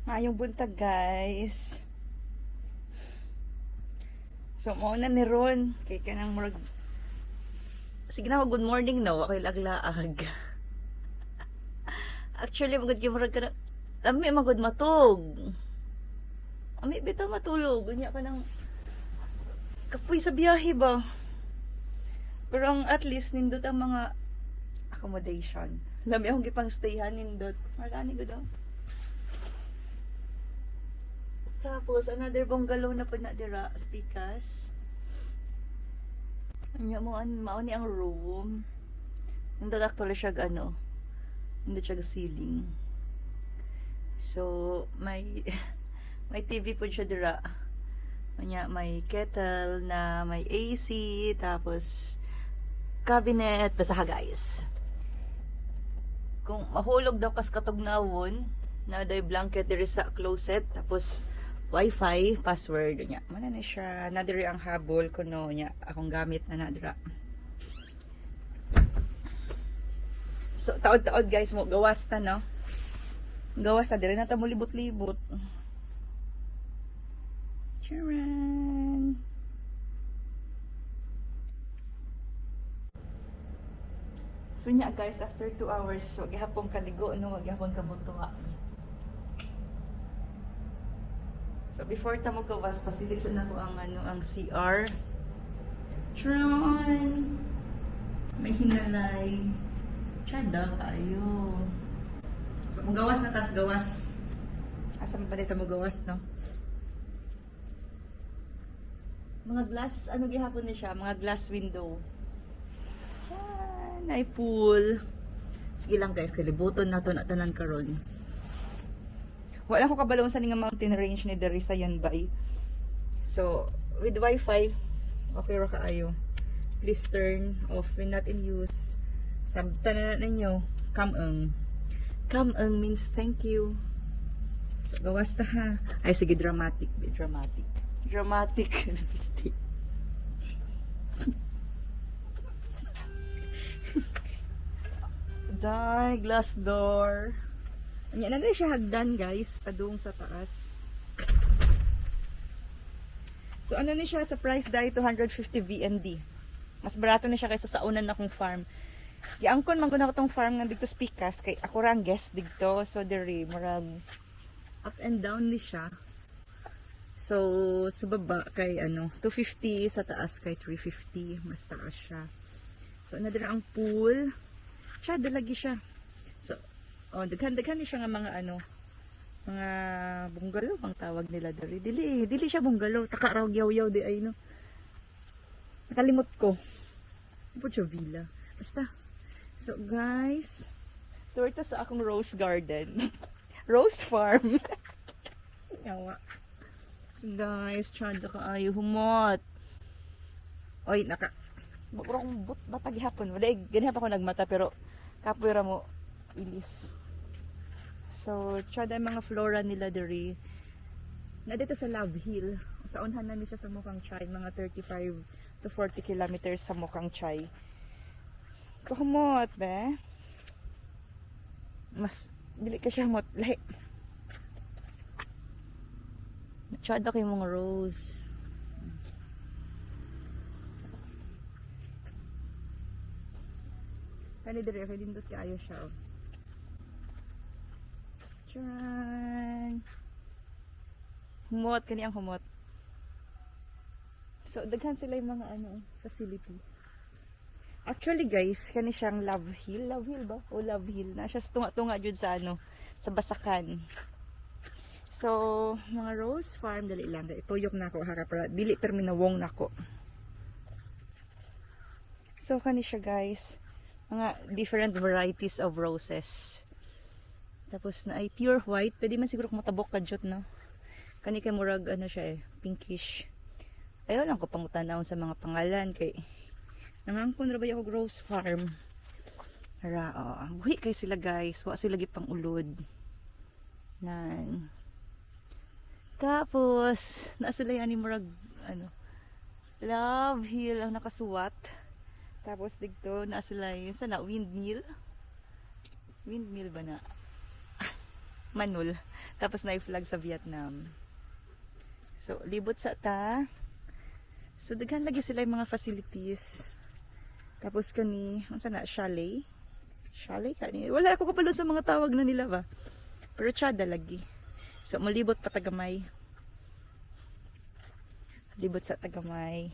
Maayong buntag, guys. So, mauna ni Ron. Kay kanang murag... Sige na, good morning, no? Okay, laglaag. Actually, magod kayo murag ka na... Ami, magod matog. Ami, bitaw matulog. Ganyan ka ng... Kapoy sa biyahe ba? Pero ang at least, nindot ang mga accommodation. Lami akong gipang stayhan, nindot. Marani ko daw. Tapos, another bungalow na po na dira, Spikas. Anya mo, mauni ang room. Hindi actually siya, hindi siya ceiling. So, may TV po siya dira. Anya, may kettle na may AC, tapos cabinet, basta guys. Kung mahulog daw kas katugnawon, na day blanket diri sa closet, tapos Wi-Fi, password niya. Mana na siya, nadiri ang habol ko no niya. Akong gamit na nadira. So, taod-taod guys mo, gawas ta no. Gawas ta, diri na ta mo libot-libot. Charan! So niya guys, after 2 hours, so gihapon kaligo, no, gihapon kabutuwa. So, before ta mo gawas, pasilisan na ko ang CR. Tron! May hinalay. Tiyada kayo. So, magawas na, tas gawas. Asa pa dito mo gawas, no? Mga glass, gihapon na siya? Mga glass window. Yan, ay pool. Sige lang guys, kalibuton na to na tanan karon. Wala ko kabalong sa nga mountain range ni diri sa Yanbay. So, with Wi-Fi, okay ra kaayo. Please turn off when not in use. Sabtan na ninyo, kameng. Kameng means thank you. So, gawas ta ha. Ay, sige, dramatic. Be dramatic. Dramatic lipstick. Dark glass door. Yan na rin siya hagdan guys, padung sa taas. So ano na siya sa price dahil 250 VND. Mas barato na siya kaysa sa unan na kong farm. Giangkon man ko na ko tong farm nga dito Spikas kay ako ra ang guest dito, so diri murag up and down ni siya. So sa baba kay 250, sa taas kay 350, mas taas siya. So na dira ang pool. Siya dalagi siya. So daghan siya nga mga mga bungalow bang tawag nila diri. Dili siya bungalow, taka raw yaw-yaw di ay no. Nakalimot ko. Ipo siya villa. Basta. So guys, tour ta sa akong rose garden. Rose farm. Yawa. So guys, tsada ka ayo humot. Oy, mura kong batag hapon. Wala ganyan pa ako nagmata pero kapoy ra mo ilis. So, tsada mga flora nila diri. Na dito sa Love Hill. Sa unhan na ni siya sa Mukang Chai. Mga 35 to 40 kilometers sa Mukang Chai. Kuhumot, be? Mas, dili ka siya humot. Lahi. Tsada kayo mga rose. Kani diri, kaya dindot kaayo siya. Tcharan! Humot, kani ang humot. So, daghan sila yung mga facility. Actually guys, kani siyang Love Hill. Love Hill ba? O Love Hill. Na siya tunga-tunga dyan sa sa Basakan. So, mga rose farm, dali lang. Ituyok na ako, hara para dili perminawong na ako. So, kani siya guys. Mga different varieties of roses. Tapos na ay pure white. Pwede man siguro kung matabok ka jut, no? Kani kay murag siya pinkish. Ayaw lang ko pangutanaon sa mga pangalan kay nangangkon ra ba ako rose farm. Ara, buhi kay sila guys. Wa sila gipang ulod. Nan. Tapos na sila yani murag Love Hill ang nakasuwat. Tapos dito na sila yun sa windmill. Windmill ba na? Manul. Tapos na-flag sa Vietnam. So, libot sa ta. So, daghan lagi sila yung mga facilities. Tapos kani, ano sana, chalet? Chalet kani. Wala ako kapalo sa mga tawag na nila ba. Pero tsada lagi. So, mulibot pa tagamay. Libot sa tagamay.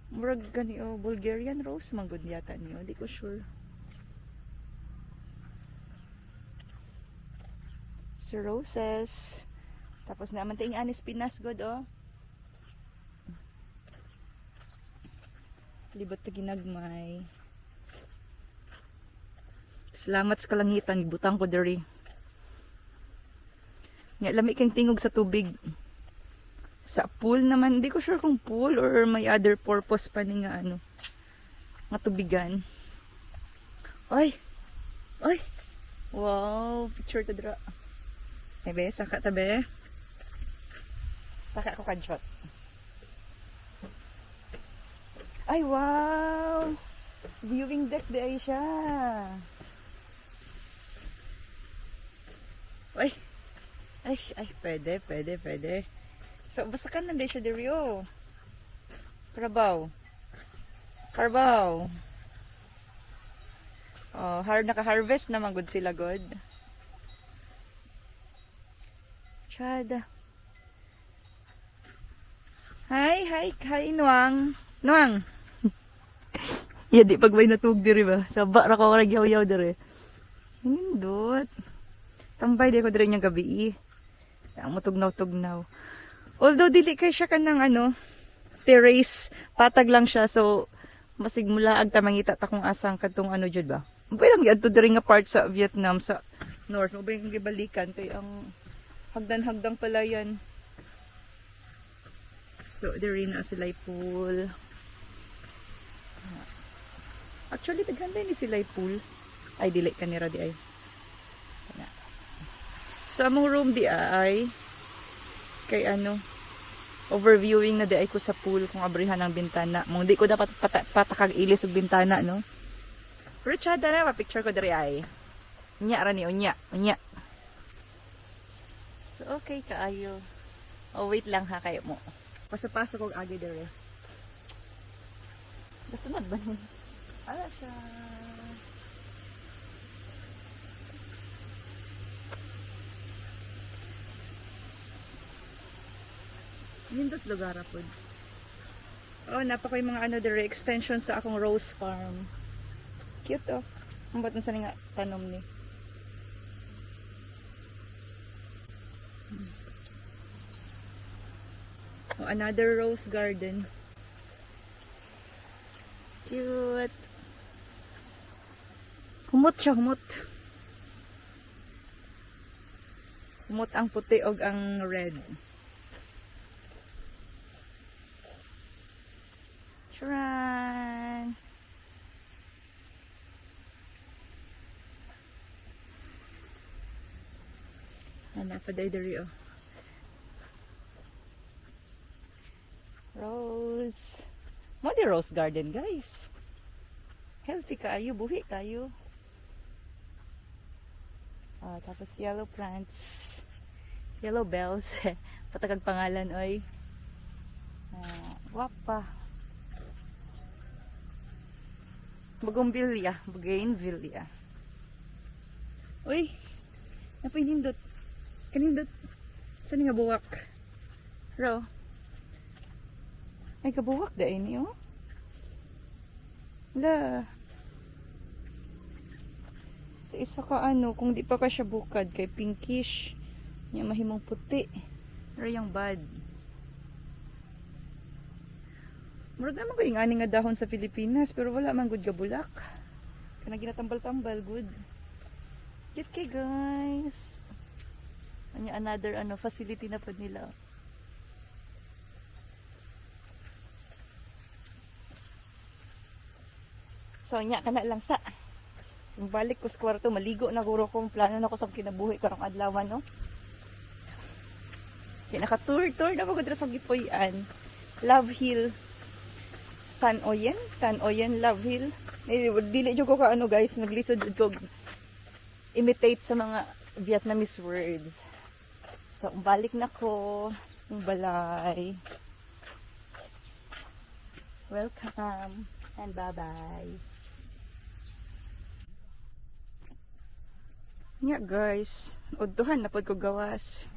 Murag gani, oh, Bulgarian rose, manggod yata niyo. Hindi ko sure. So, roses. Tapos naman tayong anis pinas, good, oh. Libot na ginagmay. Salamat sa kalangitan. Butang ko diri. Nga, lami kang tingog sa tubig. Sa pool naman. Hindi ko sure kung pool or may other purpose pa ni nga ano. Nga tubigan. Ay! Ay! Wow! Picture to dra. Ebe, saka tabi. Saka ko kadshot. Ay, wow! Viewing deck di ay siya. Ay! Ay, pwede. So, basta ka nanday siya diri, oh. Carabao. Oh, naka-harvest naman good sila, good. Chada. Hi, Nuang. Ya, di pag may natug diri ba? Saba ra ko rag yaw-yaw diri. Hindot. Tambay di ko diri nya gabi. Ang mutugnaw-tugnaw. Although dili kay siya kanang ano, terrace, patag lang siya so masig mula ag ta mangita ta kung asang kadtong ano jud ba. Pero ang adto diri nga part sa Vietnam sa north, mo ba yung gibalikan kay ang hagdan-hagdang pala yan. So diri na sila pool. Actually, taghanda ni sila pool. Ay, dili kanira di ay. So, among room di ay kay ano, overviewing na di ay ko sa pool kung abrihan ng bintana. Mong di ko dapat patakag ilis og bintana, no? Pero tsada na, pa-picture ko diri ay. Unya ra ni, unya. So, okay, kaayo. Oh, wait lang ha, kayo mo. Pasapasok og agi diri. Basunod ba nun? Ala siya. Nindot lugar po. Oh, napaka yung mga ano dire extension sa akong rose farm. Cute, oh. Ang ba't nasa nga tanom ni. Oh, another rose garden. Cute. Humot siya, humot. Humot ang puti og ang red. Sharon. Hanap pa diri, oh. Rose. Mo di rose garden, guys. Healthy kayo, buhi kayo. Tapos yellow plants. Yellow bells. Patagag pangalan, oy. Wapa. Bougainvillea. Uy, napinindot. Kanindot. Saan nga buwak? Ro. Ay, kabuwak da ini, oh. La. Sa isa ka ano, kung di pa ka siya bukad, kay pinkish. Niya mahimong puti. Pero yung bad. Murag naman ko yung aning nga dahon sa Pilipinas, pero wala man good gabulak. Kana ginatambal-tambal, good. Cute kay guys. Anya another ano facility na pod nila. So nya kana lang sa yung balik ko sa kwarto, maligo na guro ko, plano na ko sa kinabuhi karong adlaw, no? Kaya naka-tour na pagod sa gipuy-an. Love Hill. Tan Oyen, Love Hill. Dili jud ko ka ano guys, naglisod ko imitate sa mga Vietnamese words. So, balik na ko ng balay. Welcome and bye-bye. Nga guys, udtuhan na pod ko gawas.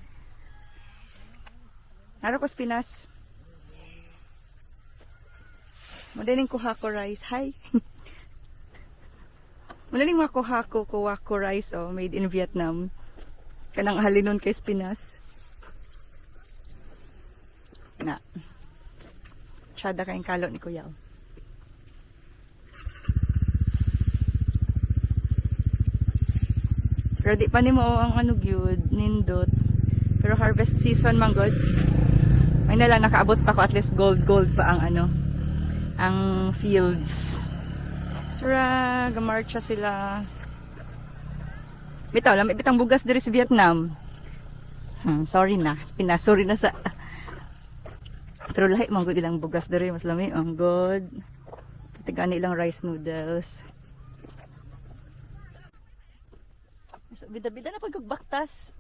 Naro ko Pinas. Madaling kuha ko rice. Hi. Madaling makuha ko wako rice made in Vietnam. Kanang halinon kay Pinas. Na. Tsada kayong kalo ni Kuya. Pero di pa nimo ang gyud nindot. Pero harvest season man god. May na lang nakaabot pa ko at least gold pa ang ang fields. Tara, gamarcha sila. Bitaw, lamay bitang bugas diri sa Vietnam. Sorry na, Pinas, sorry na sa. Pero lahi man gud ilang bugas diri mas lami ang god. Tigani ilang rice noodles. So, bida-bida na pagbagbaktas.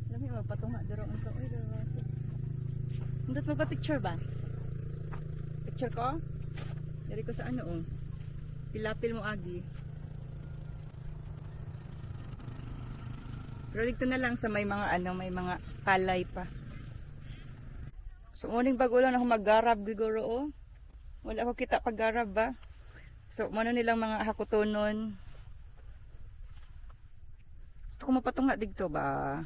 Lami magpatunga daro unta oy daro. Ndot magpa-picture ba? Picture ko? Dari ko sa Pilapil mo agi. Pero dito na lang sa may mga may mga palay pa. So morning bago lang ako maggarab siguro Wala ko kita paggarab ba. So mano nilang mga hakutonon. Gusto ko mapatunga dito ba?